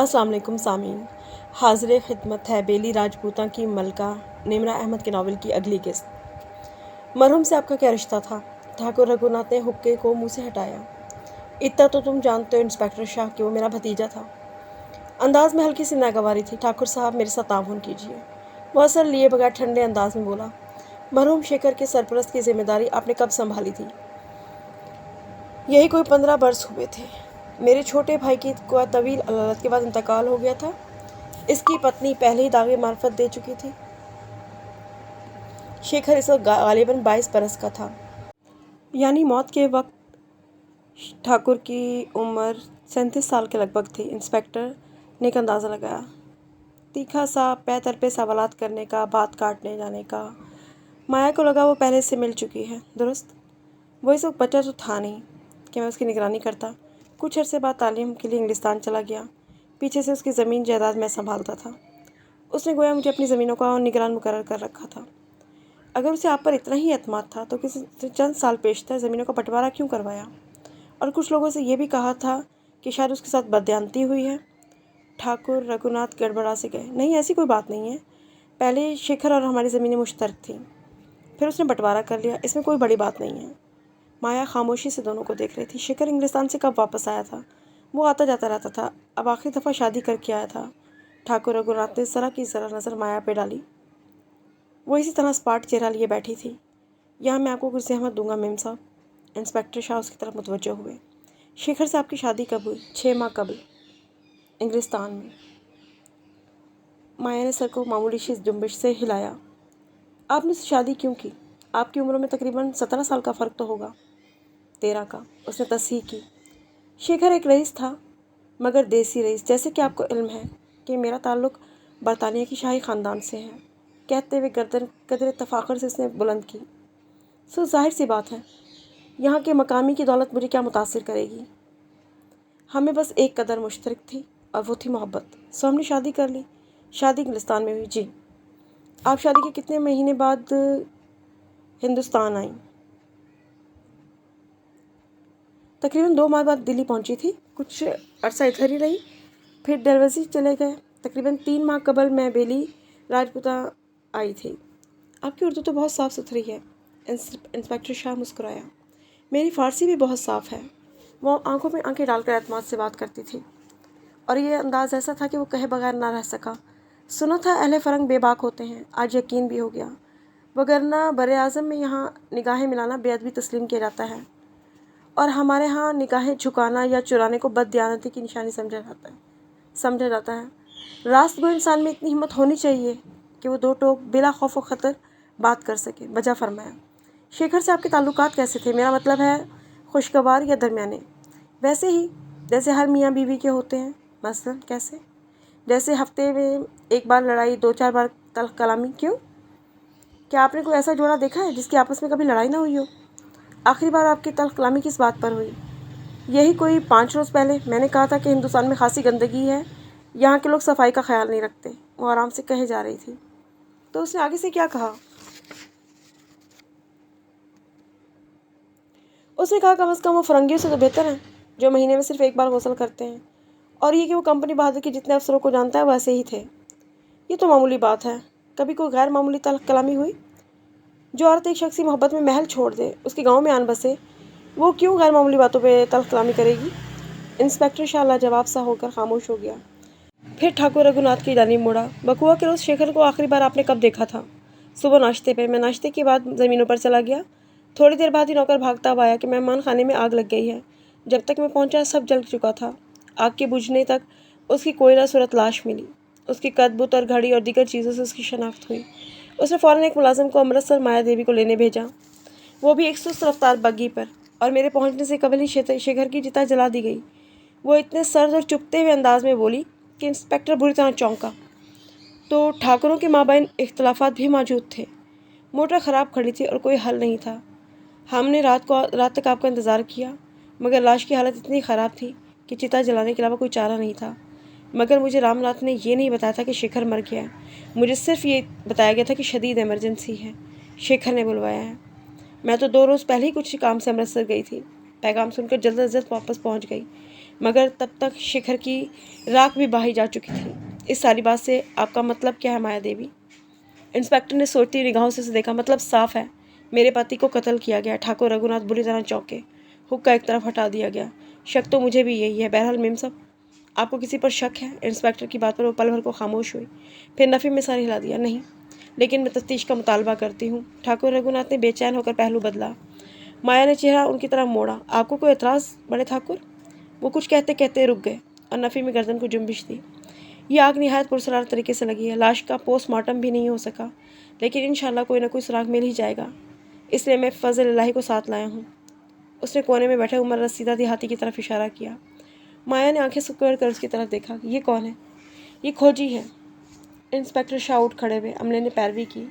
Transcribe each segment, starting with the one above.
अस्सलाम वालेकुम सामीन। हाज़िर खिदमत है बेली राजपूता की मलका निमरा अहमद के नावल की अगली किस्त। मरहूम से आपका क्या रिश्ता था? ठाकुर रघुनाथ ने हुक्के को मुंह से हटाया। इतना तो तुम जानते हो इंस्पेक्टर शाह कि वो मेरा भतीजा था। अंदाज में हल्की सी नागवारी थी। ठाकुर साहब मेरे साथ ताउन कीजिए। वो असर लिए बगैर ठंडे अंदाज में बोला, मरहूम शेखर के सरपरस्त की जिम्मेदारी आपने कब संभाली थी? यही कोई 15 बरस हुए थे। मेरे छोटे भाई की को तवील अदालत के बाद इंतकाल हो गया था। इसकी पत्नी पहले ही दागे मार्फत दे चुकी थी। शेखर इस वक्त गालिबन 22 बरस का था, यानी मौत के वक्त ठाकुर की उम्र 37 साल के लगभग थी। इंस्पेक्टर ने एक अंदाज़ा लगाया। तीखा सा पैतरपे सवालात करने का, बात काटने जाने का। माया को लगा वो पहले से मिल चुकी है। दुरुस्त वो इस वक्त बच्चा तो था नहीं कि मैं उसकी निगरानी करता। कुछ अरसे बाद तालीम के लिए इंग्लिस्तान चला गया। पीछे से उसकी ज़मीन जायदाद मैं संभालता था। उसने गोया मुझे अपनी ज़मीनों का निगरान मुकर्रर कर रखा था। अगर उसे आप पर इतना ही एतमाद था तो किसी चंद साल पेशतर ज़मीनों का बंटवारा क्यों करवाया? और कुछ लोगों से ये भी कहा था कि शायद उसके साथ बदयांती हुई है। ठाकुर रघुनाथ गड़बड़ा से गए। नहीं, ऐसी कोई बात नहीं है। पहले शेखर और हमारी ज़मीनें मुश्तरक थीं, फिर उसने बंटवारा कर लिया। इसमें कोई बड़ी बात नहीं है। माया खामोशी से दोनों को देख रही थी। शेखर इंग्लिस्तान से कब वापस आया था? वो आता जाता रहता था। अब आखिरी दफ़ा शादी करके आया था। ठाकुर रघुनाथ ने ज़रा की ज़रा नज़र माया पे डाली। वो इसी तरह स्पाट चेहरा लिए बैठी थी। यहाँ मैं आपको कुछ ज़हमत दूंगा मेम साहब। इंस्पेक्टर शाह उसकी तरफ मुतवज्जो हुए। शेखर से आपकी शादी कब हुई? 6 माह कबल, इंग्लिस्तान में। माया ने सर को मामूली सी जुम्बिश से हिलाया। आपने उससे शादी क्यों की? आपकी उम्र में तकरीबन 17 साल का फ़र्क तो होगा। 13 का, उसने तस्हीह की। शेखर एक रईस था, मगर देसी रईस। जैसे कि आपको इल्म है कि मेरा ताल्लुक़ बरतानिया की शाही ख़ानदान से है। कहते हुए गर्दन कदर तफ़ाखुर से उसने बुलंद की। सो जाहिर सी बात है, यहाँ के मकामी की दौलत मुझे क्या मुतासिर करेगी? हमें बस एक कदर मुश्तरक थी और वो थी मोहब्बत। सो हमने शादी कर ली। शादी इंग्लिस्तान में हुई। जी। आप शादी के कितने महीने बाद हिंदुस्तान आई? तकरीबन 2 माह बाद दिल्ली पहुंची थी। कुछ अरसा इधर ही रही, फिर डलहौज़ी चले गए। तकरीबन 3 माह कबल मैं बेली राजपूता आई थी। आपकी उर्दू तो बहुत साफ़ सुथरी है। इंस्पेक्टर शाह मुस्कुराया। मेरी फ़ारसी भी बहुत साफ़ है। वो आंखों में आंखें डालकर एतमाद से बात करती थी और ये अंदाज़ ऐसा था कि वो कहे बगैर ना रह सका। सुना था अहले फ़रंग बेबाक होते हैं, आज यकीन भी हो गया। वगरना बरे आज़म में यहाँ निगाहें मिलाना बेअदबी तस्लीम किया जाता है और हमारे यहाँ निगाहें झुकाना या चुराने को बददियानती की निशानी समझा जाता है। रास्तगो इंसान में इतनी हिम्मत होनी चाहिए कि वो दो टोक बिला खौफ व ख़तर बात कर सके। वजह फरमाया। शेखर से आपके ताल्लुकात कैसे थे? मेरा मतलब है खुशगवार या दरमियाने? वैसे ही जैसे हर मियाँ बीवी के होते हैं। मसलन कैसे? जैसे हफ्ते में एक बार लड़ाई, 2-4 बार तल्ख़ कलामी। क्यों? क्या आपने कोई ऐसा जोड़ा देखा है जिसकी आपस में कभी लड़ाई ना हुई हो? आखिरी बार आपकी तल्ख़ कलामी किस बात पर हुई? यही कोई 5 रोज़ पहले। मैंने कहा था कि हिंदुस्तान में खासी गंदगी है, यहाँ के लोग सफाई का ख्याल नहीं रखते। वो आराम से कहे जा रही थी। तो उसने आगे से क्या कहा? उसने कहा कम से कम वो फरंगियों से तो बेहतर हैं जो महीने में सिर्फ एक बार गौसल करते हैं, और ये कि वो कंपनी बहादुर के जितने अफसरों को जानता है वैसे ही थे। ये तो मामूली बात है। कभी कोई गैर मामूली तल्ख़ कलामी हुई? जो औरत एक शख्स की मोहब्बत में महल छोड़ दे, उसके गाँव में आन बसे, वो क्यों गैर मामूली बातों पर तल्ख़ कलामी करेगी? इंस्पेक्टर शाह लाजवाब सा होकर खामोश हो गया। फिर ठाकुर रघुनाथ की जानिब मुड़ा। बकुआ के रोज़ शेखर को आखिरी बार आपने कब देखा था? सुबह नाश्ते पे। मैं नाश्ते के बाद ज़मीनों पर चला गया। थोड़ी देर बाद ही नौकर भागता हुआ आया कि मेहमान खाने में आग लग गई है। जब तक मैं पहुंचा सब जल चुका था। आग के बुझने तक उसकी कोयला सूरत लाश मिली। उसकी कद बुत और घड़ी और दीगर चीज़ों से उसकी शनाख्त हुई। उसने फ़ौरन एक मुलाजिम को अमृतसर माया देवी को लेने भेजा, वो भी एक सुस्त रफ्तार बग्गी पर, और मेरे पहुंचने से कबल ही शेखर की चिता जला दी गई। वो इतने सर्द और चुपते हुए अंदाज में बोली कि इंस्पेक्टर बुरी तरह चौंका। तो ठाकुरों के माबैन इख्तलाफात भी मौजूद थे। मोटर ख़राब खड़ी थी और कोई हल नहीं था। हमने रात तक आपका इंतज़ार किया, मगर लाश की हालत इतनी ख़राब थी कि चिता जलाने के अलावा कोई चारा नहीं था। मगर मुझे रामनाथ ने ये नहीं बताया था कि शेखर मर गया है। मुझे सिर्फ ये बताया गया था कि शदीद इमरजेंसी है, शेखर ने बुलवाया है। मैं तो 2 रोज़ पहले ही कुछ काम से अमृतसर गई थी। पैगाम सुनकर जल्द अज जल्द वापस पहुँच गई, मगर तब तक शिखर की राख भी बाही जा चुकी थी। इस सारी बात से आपका मतलब क्या है माया देवी? इंस्पेक्टर ने सोचती निगाहों से उसे देखा। मतलब साफ है, मेरे पति को कत्ल किया गया। ठाकुर रघुनाथ बुरी तरह चौंके। हुक्का एक तरफ हटा दिया गया। शक तो मुझे भी यही है। बहरहाल मेम साहब, आपको किसी पर शक है? इंस्पेक्टर की बात पर वो पल भर को खामोश हुई, फिर नफ़ी में सर हिला दिया। नहीं, लेकिन मैं तफ्तीश का मुतालबा करती हूँ। ठाकुर रघुनाथ ने बेचैन होकर पहलू बदला। माया ने चेहरा उनकी तरफ मोड़ा। आपको कोई एतराज़ बड़े ठाकुर? वो कुछ कहते कहते रुक गए और नफ़ी में गर्दन को जुम्बिश दी। ये आग निहायत पुरसरार तरीके से लगी है। लाश का पोस्टमार्टम भी नहीं हो सका, लेकिन इंशाल्लाह कोई ना कोई सुराग मिल ही जाएगा। इसलिए मैं फजल इलाही को साथ लाया हूँ। उसने कोने में बैठे उमर रसीदा देहाती की तरफ इशारा किया। माया ने आंखें सुकड़ कर उसकी तरफ देखा। ये कौन है? ये खोजी है। इंस्पेक्टर शाह उठ खड़े हुए। अमले ने पैरवी की।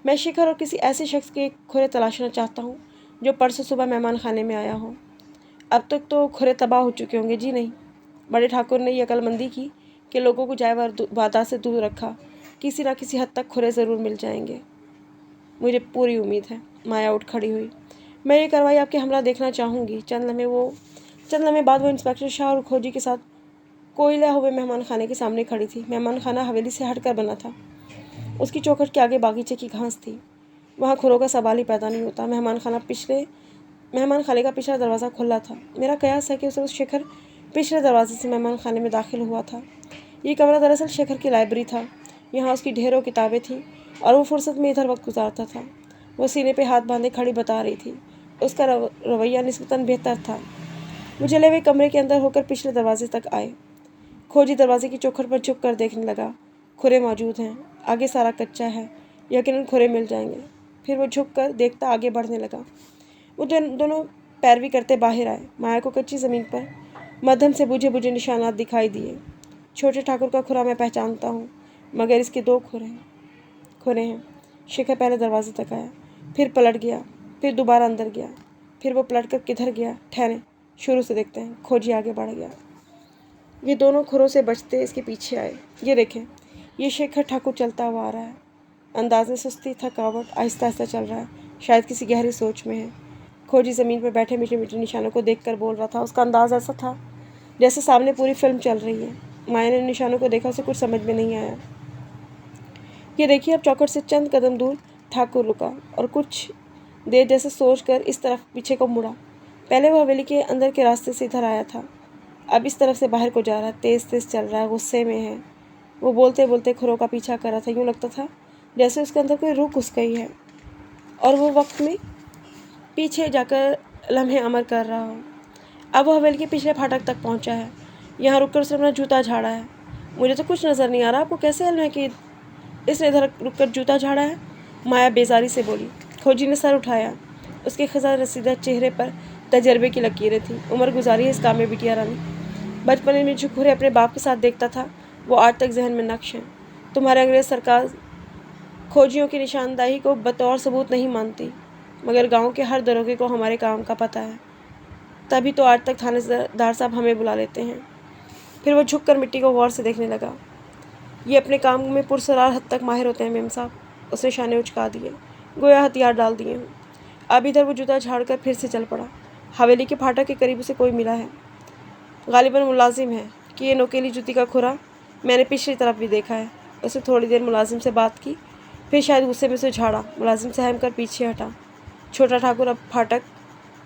मैं शिखर और किसी ऐसे शख्स के खुरे तलाशना चाहता हूँ जो परसों सुबह मेहमान खाने में आया हो। अब तक तो खुरे तबाह हो चुके होंगे। जी नहीं। बड़े ठाकुर ने यह अक्लमंदी की कि लोगों को जाए वादा से दूर रखा। किसी न किसी हद तक खुरे ज़रूर मिल जाएंगे, मुझे पूरी उम्मीद है। माया उठ खड़ी हुई। मैं ये कार्रवाई आपके हमरा देखना चाहूँगी। चंद लम्हे बाद वो इंस्पेक्टर शाह और खोजी के साथ कोयला हुए मेहमान खाने के सामने खड़ी थी। मेहमान खाना हवेली से हटकर बना था। उसकी चौखट के आगे बागीचे की घास थी। वहाँ खुरों का सवाल ही पैदा नहीं होता। मेहमान खाने का पिछला दरवाज़ा खुला था। मेरा कयास है कि उस शिखर पिछले दरवाजे से मेहमान खाने में दाखिल हुआ था। ये कमरा दरअसल शेखर की लाइब्रेरी था। यहाँ उसकी ढेरों किताबें थीं और वो फुर्सत में इधर वक्त गुजारता था। वो सीने पे हाथ बांधे खड़ी बता रही थी। उसका रवैया निस्बतन बेहतर था। वो जले हुए कमरे के अंदर होकर पिछले दरवाजे तक आए। खोजी दरवाजे की चौखट पर झुक कर देखने लगा। खुरे मौजूद हैं। आगे सारा कच्चा है। यकीनन खुरे मिल जाएंगे। फिर वो झुक कर देखता आगे बढ़ने लगा। वो दोनों पैरवी करते बाहर आए। माया को कच्ची ज़मीन पर मध्यम से बुझे बुझे निशानात दिखाई दिए। छोटे ठाकुर का खुरा मैं पहचानता हूँ, मगर इसके दो खुरे हैं। शिखर पहले दरवाजे तक आया, फिर पलट गया, फिर दोबारा अंदर गया, फिर वो पलट कर किधर गया? ठहरे, शुरू से देखते हैं। खोजी आगे बढ़ गया। ये दोनों खुरों से बचते इसके पीछे आए। ये देखें, ये शेखर ठाकुर चलता हुआ आ रहा है। अंदाज में सुस्ती, थकावट, आहिस्ता आहिस्ता चल रहा है। शायद किसी गहरी सोच में है। खोजी ज़मीन पर बैठे मीठे मीठे निशानों को देखकर बोल रहा था। उसका अंदाज ऐसा था जैसे सामने पूरी फिल्म चल रही है। माया ने निशानों को देखा। उसे कुछ समझ में नहीं आया। ये देखिए, अब चौखट से चंद कदम दूर ठाकुर रुका और कुछ देर जैसे सोच कर इस तरफ पीछे को मुड़ा। पहले वो हवेली के अंदर के रास्ते से इधर आया था, अब इस तरफ से बाहर को जा रहा है। तेज़ तेज़ चल रहा है, गुस्से में है। वो बोलते बोलते खुरों का पीछा कर रहा था। यूँ लगता था जैसे उसके अंदर कोई रूह घुस गई है और वो वक्त में पीछे जाकर लम्हे अमर कर रहा हो। अब वो हवेली के पिछले फाटक तक पहुंचा है। यहाँ रुककर उसने अपना जूता झाड़ा है। मुझे तो कुछ नज़र नहीं आ रहा। आपको कैसे इल्म है कि इसने इधर रुककर जूता झाड़ा है? माया बेजारी से बोली। खोजी ने सर उठाया। उसके खिजा रसीदा चेहरे पर तजर्बे की लकीरें थीं। उम्र गुजारी है इस काम में बिटिया रानी। बचपन में जो खुरे अपने बाप के साथ देखता था वो आज तक जहन में नक्श हैं। तुम्हारे अंग्रेज़ सरकार खोजियों की निशानदाही को बतौर सबूत नहीं मानती, मगर गाँव के हर दरोगे को हमारे काम का पता है। तभी तो आज तक थानेदार साहब हमें बुला लेते हैं। फिर वो झुककर मिट्टी को गौर से देखने लगा। ये अपने काम में पुरसरार हद तक माहिर होते हैं मेम साहब। उसने शाने उचका दिए, गोया हथियार डाल दिए हूँ। अब इधर वो जूता झाड़कर फिर से चल पड़ा। हवेली के फाटक के करीब उसे कोई मिला है। गालिबन मुलाजिम है कि ये नोकेली जूती का खुरा मैंने पिछली तरफ भी देखा है। उसने थोड़ी देर मुलाजिम से बात की, फिर शायद गुस्से में उसे झाड़ा। मुलाजिम सहम कर पीछे हटा। छोटा ठाकुर अब फाटक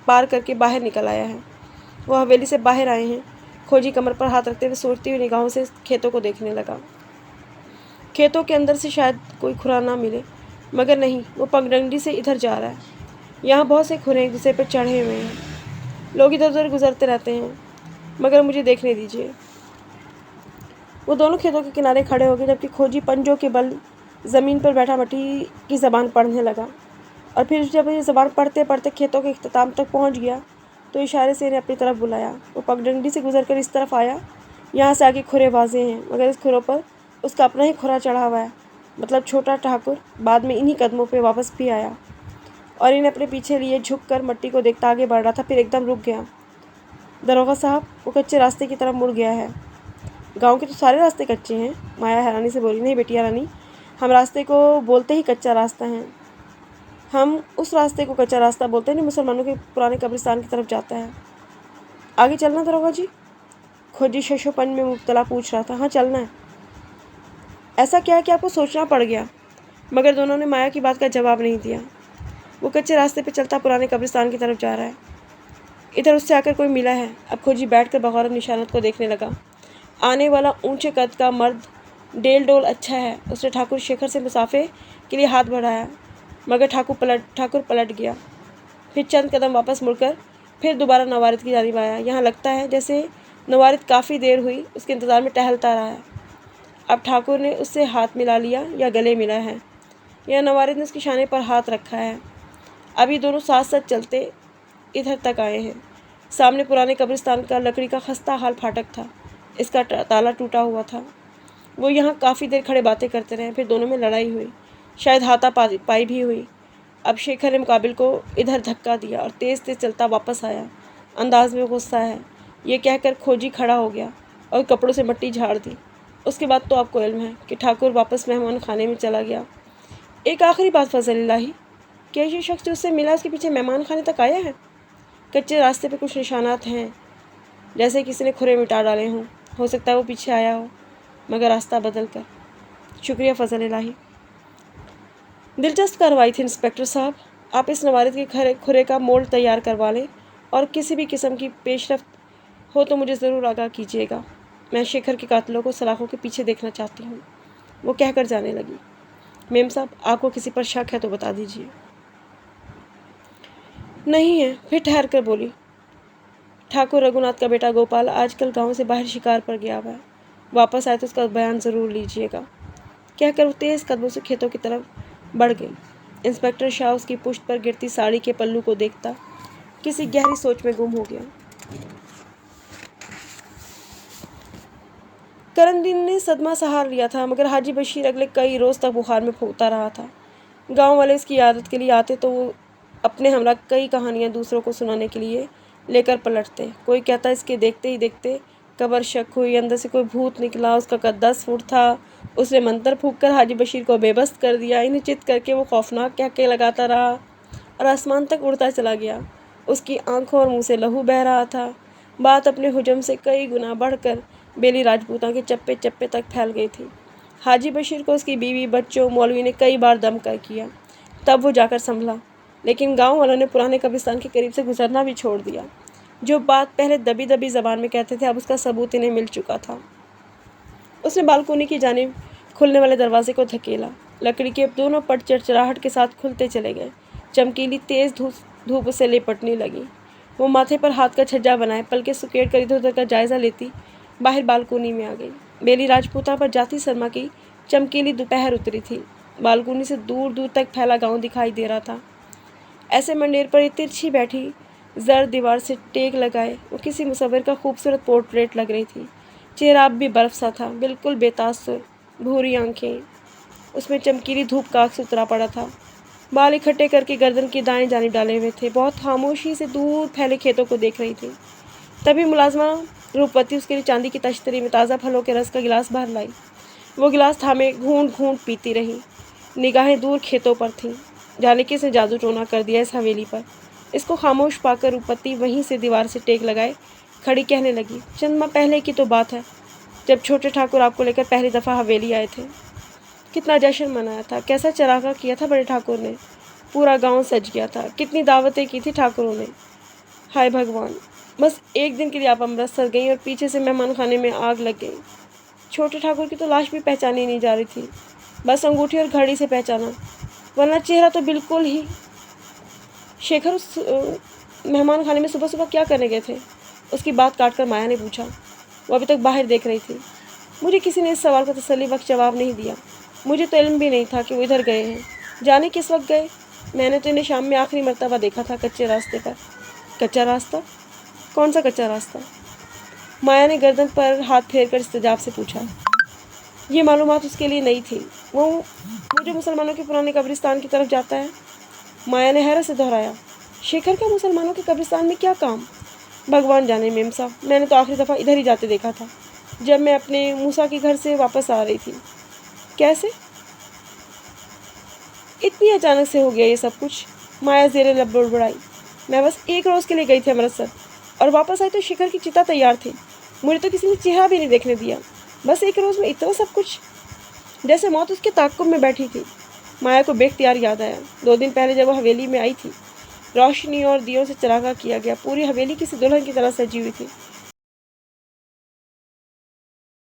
पार करके बाहर निकल आया है। वो हवेली से बाहर आए हैं। खोजी कमर पर हाथ रखते हुए सोचती हुई निगाहों से खेतों को देखने लगा। खेतों के अंदर से शायद कोई खुरा ना मिले, मगर नहीं, वो पगडंडी से इधर जा रहा है। यहाँ बहुत से खुरे एक दूसरे पर चढ़े हुए हैं। लोग इधर उधर गुजरते रहते हैं, मगर मुझे देखने दीजिए। वो दोनों खेतों के किनारे खड़े हो गए, जबकि खोजी पंजों के बल ज़मीन पर बैठा मट्टी की ज़बान पढ़ने लगा। और फिर जब ये ज़बान पढ़ते पढ़ते खेतों के इख्तिताम तक पहुँच गया तो इशारे से इन्हें अपनी तरफ बुलाया। वो पगडंडी से गुजरकर इस तरफ आया। यहाँ से आगे खुरे वाजे हैं, मगर इस खुरों पर उसका अपना ही खुरा चढ़ा हुआ है। मतलब छोटा ठाकुर बाद में इन्हीं कदमों पे वापस भी आया और इन्हें अपने पीछे लिए झुक कर मट्टी को देखता आगे बढ़ रहा था। फिर एकदम रुक गया। दरोगा साहब, वो कच्चे रास्ते की तरफ मुड़ गया है। गाँव के तो सारे रास्ते कच्चे हैं। माया हैरानी से बोली। नहीं बेटिया रानी, हम रास्ते को बोलते ही कच्चा रास्ता है। हम उस रास्ते को कच्चा रास्ता बोलते हैं जो मुसलमानों के पुराने कब्रिस्तान की तरफ जाता है। आगे चलना दरोगा जी। खोजी शशोपन में मुब्तला पूछ रहा था। हाँ, चलना है। ऐसा क्या है कि आपको सोचना पड़ गया? मगर दोनों ने माया की बात का जवाब नहीं दिया। वो कच्चे रास्ते पर चलता पुराने कब्रिस्तान की तरफ जा रहा है। इधर उससे आकर कोई मिला है। अब खोजी बैठकर बगौर निशानत को देखने लगा। आने वाला ऊंचे कद का मर्द डेल डोल अच्छा है। उसने ठाकुर शेखर से मुसाफे के लिए हाथ बढ़ाया, मगर ठाकुर पलट गया। फिर चंद कदम वापस मुड़कर फिर दोबारा नवारित की जानिब आया। यहाँ लगता है जैसे नवारित काफ़ी देर हुई उसके इंतज़ार में टहलता रहा है। अब ठाकुर ने उससे हाथ मिला लिया या गले मिला है, या नवारित ने उसके शाने पर हाथ रखा है। अब ये दोनों साथ साथ चलते इधर तक आए हैं। सामने पुराने कब्रिस्तान का लकड़ी का खस्ता हाल फाटक था। इसका ताला टूटा हुआ था। वो यहाँ काफ़ी देर खड़े बातें करते रहे। फिर दोनों में लड़ाई हुई, शायद हाथापाई भी हुई। अब शेखर ने मुकाबिल को इधर धक्का दिया और तेज़ तेज़ चलता वापस आया। अंदाज में गुस्सा है, ये कहकर खोजी खड़ा हो गया और कपड़ों से मिट्टी झाड़ दी। उसके बाद तो आपको इल्म है कि ठाकुर वापस मेहमान खाने में चला गया। एक आखिरी बात फजल इलाही, क्या ये शख्स जो उससे मिला उसके पीछे मेहमान खाने तक आया है? कच्चे रास्ते पे कुछ निशानात हैं, जैसे किसी ने खुरे मिटा डाले हों। हो सकता है वो पीछे आया हो, मगर रास्ता बदल कर। शुक्रिया फजल इलाही। दिलचस्प कार्रवाई थी इंस्पेक्टर साहब। आप इस नवारित के खुरे का मोल्ड तैयार करवा लें और किसी भी किस्म की पेशरफ्त हो तो मुझे ज़रूर आगाह कीजिएगा। मैं शेखर के कातिलों को सलाखों के पीछे देखना चाहती हूँ। वो कहकर जाने लगी। मेम साहब, आपको किसी पर शक है तो बता दीजिए। नहीं है। फिर ठहर कर बोली, ठाकुर रघुनाथ का बेटा गोपाल आजकल गांव से बाहर शिकार पर गया हुआ है। वापस आए तो उसका बयान ज़रूर लीजिएगा। कहकर वो तेज़ कदमों से खेतों की तरफ बढ़ गई। इंस्पेक्टर शाह उसकी पुश्त पर गिरती साड़ी के पल्लू को देखता किसी गहरी सोच में गुम हो गया। करमदीन ने सदमा सहार लिया था, मगर हाजी बशीर अगले कई रोज़ तक बुखार में फूंकता रहा था। गांव वाले इसकी आदत के लिए आते तो वो अपने हमरा कई कहानियां दूसरों को सुनाने के लिए लेकर पलटते। कोई कहता इसके देखते ही देखते कब्र शक हुई, अंदर से कोई भूत निकला, उसका कद 10 फुट था, उसने मंत्र फूंक कर हाजी बशीर को बेबस कर दिया। इन्हें चित करके वो खौफनाक कहके लगाता रहा और आसमान तक उड़ता चला गया। उसकी आंखों और मुंह से लहू बह रहा था। बात अपने हुजम से कई गुना बढ़कर बेली राजपूता के चप्पे चप्पे तक फैल गई थी। हाजी बशीर को उसकी बीवी, बच्चों, मौलवी ने कई बार दम कर किया, तब वो जाकर संभला। लेकिन गांव वालों ने पुराने कब्रिस्तान के करीब से गुजरना भी छोड़ दिया। जो बात पहले दबी दबी ज़बान में कहते थे, अब उसका सबूत इन्हें मिल चुका था। उसने बालकोनी की जानिब खुलने वाले दरवाजे को धकेला। लकड़ी के दोनों पट चरचराहट के साथ खुलते चले गए। चमकीली तेज़ धूप उसे लिपटने लगी। वो माथे पर हाथ का छज्जा बनाए पलके सुकेट कर इधर उधर का जायज़ा लेती बाहर बालकोनी में आ गई। बेली राजपूता पर जाती शर्मा की चमकीली दोपहर उतरी थी। बालकोनी से दूर दूर तक फैला गांव दिखाई दे रहा था। ऐसे मंडेर पर तिरछी बैठी जर्द दीवार से टेक लगाए वो किसी मुसव्विर का खूबसूरत पोर्ट्रेट लग रही थी। चेहरा अब भी बर्फ सा था, बिल्कुल बेतासुर, भूरी आंखें, उसमें चमकीली धूप का अक्स उतरा पड़ा था। बाल इकट्ठे करके गर्दन की दाएं जानिब डाले हुए थे। बहुत खामोशी से दूर फैले खेतों को देख रही थी। तभी मुलाजमा रूपवती उसके लिए चांदी की तश्तरी में ताज़ा फलों के रस का गिलास भर लाई। वो गिलास थामे घूंट घूंट पीती रही। निगाहें दूर खेतों पर थीं। जाने किसने जादू टोना कर दिया इस हवेली पर। इसको खामोश पाकर रूपवती वहीं से दीवार से टेक लगाए खड़ी कहने लगी, चंद माह पहले की तो बात है, जब छोटे ठाकुर आपको लेकर पहली दफ़ा हवेली आए थे। कितना जश्न मनाया था, कैसा चरागा किया था बड़े ठाकुर ने। पूरा गांव सज गया था। कितनी दावतें की थी ठाकुरों ने। हाय भगवान, बस एक दिन के लिए आप अमृतसर गई और पीछे से मेहमान खाने में आग लग गई। छोटे ठाकुर की तो लाश भी पहचानी नहीं जा रही थी, बस अंगूठी और घड़ी से पहचाना, वरना चेहरा तो बिल्कुल ही। शेखर उस मेहमान खाने में सुबह सुबह क्या करने गए थे? उसकी बात काटकर माया ने पूछा। वो अभी तक बाहर देख रही थी। मुझे किसी ने इस सवाल का तसल्ली बख्श जवाब नहीं दिया। मुझे तो इल्म भी नहीं था कि वो इधर गए हैं। जाने किस वक्त गए। मैंने तो इन्हें शाम में आखिरी मर्तबा देखा था कच्चे रास्ते पर। कच्चा रास्ता? कौन सा कच्चा रास्ता? माया ने गर्दन पर हाथ फेर कर इस्तजाब से पूछा। ये मालूमात उसके लिए नई थी। वो जो मुसलमानों के पुराने कब्रिस्तान की तरफ जाता है। माया ने हैरत से दोहराया। शेखर का मुसलमानों के कब्रिस्तान में क्या काम? भगवान जाने मेम साहब, मैंने तो आखिरी दफ़ा इधर ही जाते देखा था, जब मैं अपने मूसा के घर से वापस आ रही थी। कैसे? इतनी अचानक से हो गया ये सब कुछ? माया ज़ेरे लब बुड़बुड़ाई। मैं बस एक रोज़ के लिए गई थी अमृतसर और वापस आई तो शिखर की चिता तैयार थी। मुझे तो किसी ने चेहरा भी नहीं देखने दिया। बस एक रोज़ में इतना सब कुछ। जैसे मौत उसके ताक़ुब में बैठी थी। माया को बेख्तियार याद आया 2 दिन पहले जब वो हवेली में आई थी। रोशनी और दियों से चरागाह किया गया। पूरी हवेली किसी दुल्हन की तरह सजी हुई थी।